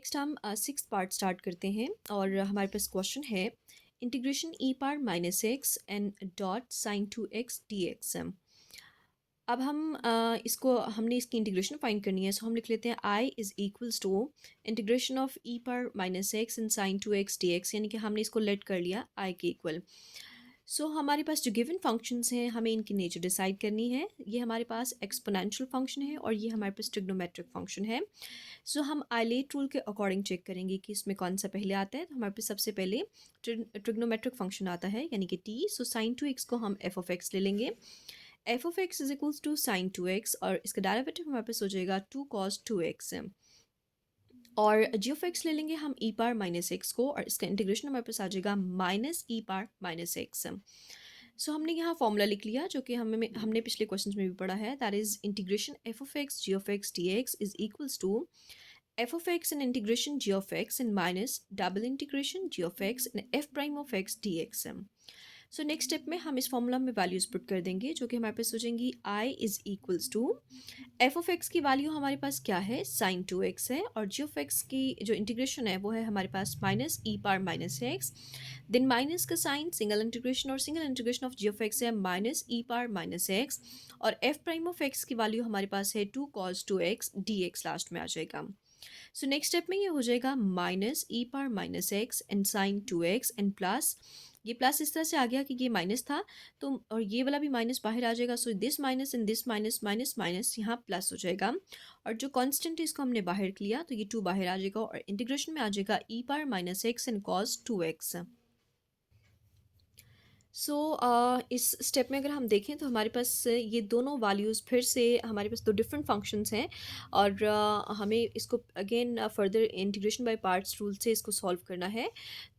Next हम six part start करते हैं और हमारे पास क्वेश्चन है integration E power minus x and dot sign two x d x. अब हम इसको हमने इसकी इंटीग्रेशन फाइंड करनी है, सो हम लिख लेते हैं I is equals to integration of e power minus x and sine two x d x, यानी कि हमने इसको लेट कर लिया आई के इक्वल। सो हमारे पास जो गिवन फंक्शंस हैं हमें इनकी नेचर डिसाइड करनी है। ये हमारे पास एक्सपोनेंशियल फंक्शन है और ये हमारे पास ट्रिग्नोमेट्रिक फंक्शन है। सो हम आइलेट रूल के अकॉर्डिंग चेक करेंगे कि इसमें कौन सा पहले आता है। तो हमारे पास सबसे पहले ट्रिग्नोमेट्रिक फंक्शन आता है यानी कि t. So sine two x को हम एफ ऑफ एक्स ले लेंगे। F of x is equals to sine two x और इसका डेरिवेटिव हमारे पास हो जाएगा टू कॉस टू एक्स। और जी ऑफ एक्स ले लेंगे हम ई पावर माइनस एक्स को और इसका इंटीग्रेशन हमारे पास आ जाएगा minus e power minus x. सो हमने यहाँ फॉर्मूला लिख लिया जो कि हमने पिछले क्वेश्चन में भी पढ़ा है, that is integration f of x g of x d x is equals to f of x and integration g of x and minus double integration g of x and f prime of x d x. So next step में हम इस formula में values put कर देंगे जो कि हमारे पास हो जाएंगी I is equals to f of x की वैल्यू हमारे पास क्या है, साइन टू एक्स है, और जी ऑफ एक्स की जो इंटीग्रेशन है वो है हमारे पास minus e power minus x. Then minus का साइन सिंगल इंटीग्रेशन और single integration of g of x है minus e power minus x, और एफ प्राइम ऑफ एक्स की वैल्यू हमारे पास है two cos two x d x last में आ जाएगा। सो नेक्स्ट स्टेप में ये हो जाएगा minus e power minus x and sine two x and plus, ये प्लस इस तरह से आ गया कि ये माइनस था तो और ये वाला भी माइनस बाहर आ जाएगा। सो this minus and this minus minus minus यहाँ प्लस हो जाएगा, और जो कांस्टेंट है इसको हमने बाहर लिया तो ये टू बाहर आ जाएगा और इंटीग्रेशन में आ जाएगा e power minus x and cos two x. So इस स्टेप में अगर हम देखें तो हमारे पास ये दोनों वैल्यूज़ फिर से हमारे पास दो डिफरेंट फंक्शंस हैं और हमें इसको again further integration by parts rule से इसको सॉल्व करना है।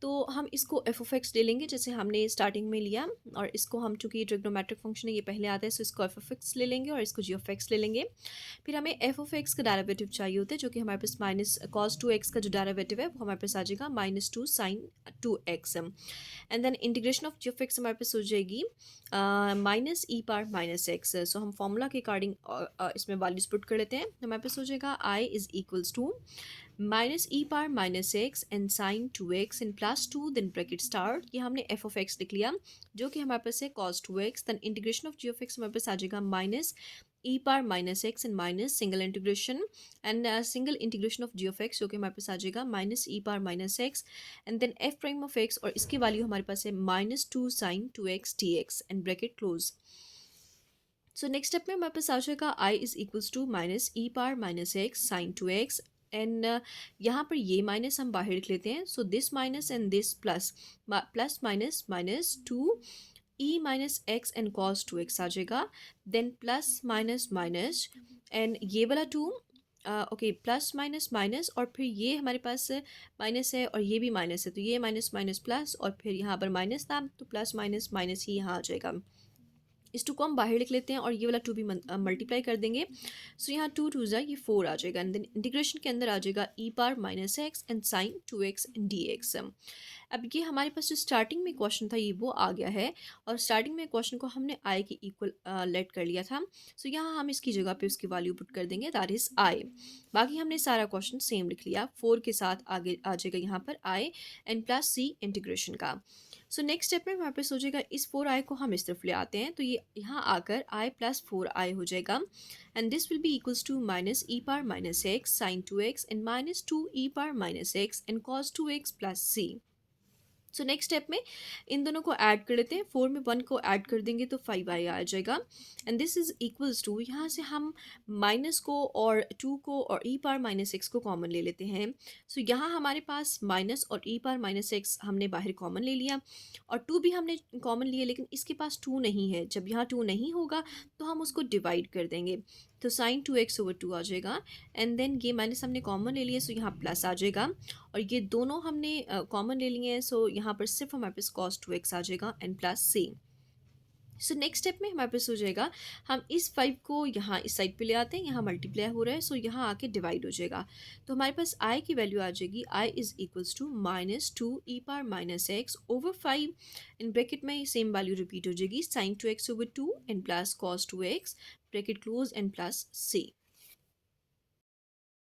तो हम इसको एफ ऑफ एक्स ले लेंगे जैसे हमने स्टार्टिंग में लिया, और इसको हम चूँकि ये ट्रिग्नोमेट्रिक फंक्शन है ये पहले आता है, सो इसको एफ ऑफ एक्स ले लेंगे और इसको जी ऑफ एक्स ले लेंगे। फिर हमें एफ ऑफ एक्स का डेरिवेटिव चाहिए होता है जो कि हमारे पास माइनस कॉस टू एक्स का जो डेरिवेटिव है वो हमारे पास आ जाएगा minus two sine two x, and then integration of g of x हमारे पास हो जाएगी minus e power minus x. So हम फॉर्मूला के अकॉर्डिंग इसमें वैल्यूज पुट कर लेते हैं। हमारे पास हो जाएगा I is equals to minus e power minus x and sine two x and plus two then bracket start, ये हमने एफ ऑफ एक्स लिख लिया जो कि हमारे पास है cos two x. Then integration of g of x हमारे पास आ जाएगा minus e power minus x and minus single integration and single integration of g of x जो कि हमारे पास आ जाएगा minus e power minus x and then f prime of x, और इसकी वैल्यू हमारे पास है minus two sine two x d x and bracket close. So next step में हमारे पास आ जाएगा I is equals to minus e power minus x sine two x, and यहाँ पर ये माइनस हम बाहर लिख लेते हैं। So this minus and this plus plus minus minus two e minus x and cos two x आ जाएगा। Then plus minus minus and ये वाला two okay plus minus minus, और फिर ये हमारे पास माइनस है और ये भी माइनस है तो ये माइनस माइनस प्लस, और फिर यहाँ पर माइनस था तो प्लस माइनस माइनस ही यहाँ आ जाएगा। इस टू को हम बाहर लिख लेते हैं और ये वाला टू भी मल्टीप्लाई कर देंगे। सो यहाँ टू टू ज़ा ये फोर आ जाएगा, एंड देन इंटीग्रेशन के अंदर आ जाएगा e power minus x and sine two x and d x. अब ये हमारे पास जो स्टार्टिंग में क्वेश्चन था ये वो आ गया है, और स्टार्टिंग में क्वेश्चन को हमने आई के इक्वल लेट कर लिया था। सो यहाँ हम इसकी जगह पे उसकी वैल्यू पुट कर देंगे, दैट इज़ आई। बाकी हमने सारा क्वेश्चन सेम लिख लिया, फोर के साथ आगे आ जाएगा यहाँ पर आई एंड प्लस सी इंटीग्रेशन का। सो नेक्स्ट स्टेप में हमारे पास हो जाएगा इस फोर आई को हम इस तरफ ले आते हैं तो ये यहाँ आकर आई प्लस फोर आई हो जाएगा, and this will be equals to minus e power minus x sine two x and minus two e power minus x and cos two x plus c. So next step में इन दोनों को add कर लेते हैं, four में one को add कर देंगे तो फाइव आई आ जाएगा, and this is equals to यहाँ से हम माइनस को और टू को और ई पावर माइनस एक्स को कॉमन ले लेते हैं। सो यहाँ हमारे पास माइनस और ई पावर माइनस एक्स हमने बाहर कॉमन ले लिया और टू भी हमने कॉमन लिया, लेकिन इसके पास टू नहीं है। जब यहाँ टू नहीं होगा तो हम उसको डिवाइड कर देंगे तो sine two x over two आ जाएगा, एंड देन ये माइनस हमने कॉमन ले लिया सो यहाँ प्लस आ जाएगा, और ये दोनों हमने कॉमन ले लिए हैं सो यहाँ पर सिर्फ हमारे पास कॉस टू एक्स आ जाएगा and plus c. So next step में हमारे पास हो जाएगा हम इस फाइव को यहाँ इस साइड पे ले आते हैं, यहाँ मल्टीप्लाई हो रहा है सो यहाँ आके डिवाइड हो जाएगा, तो हमारे पास आई की वैल्यू आ जाएगी I is equals to minus two e power minus x over five, in bracket में सेम वैल्यू रिपीट हो जाएगी sine two x over two and plus cos two x bracket close and plus C.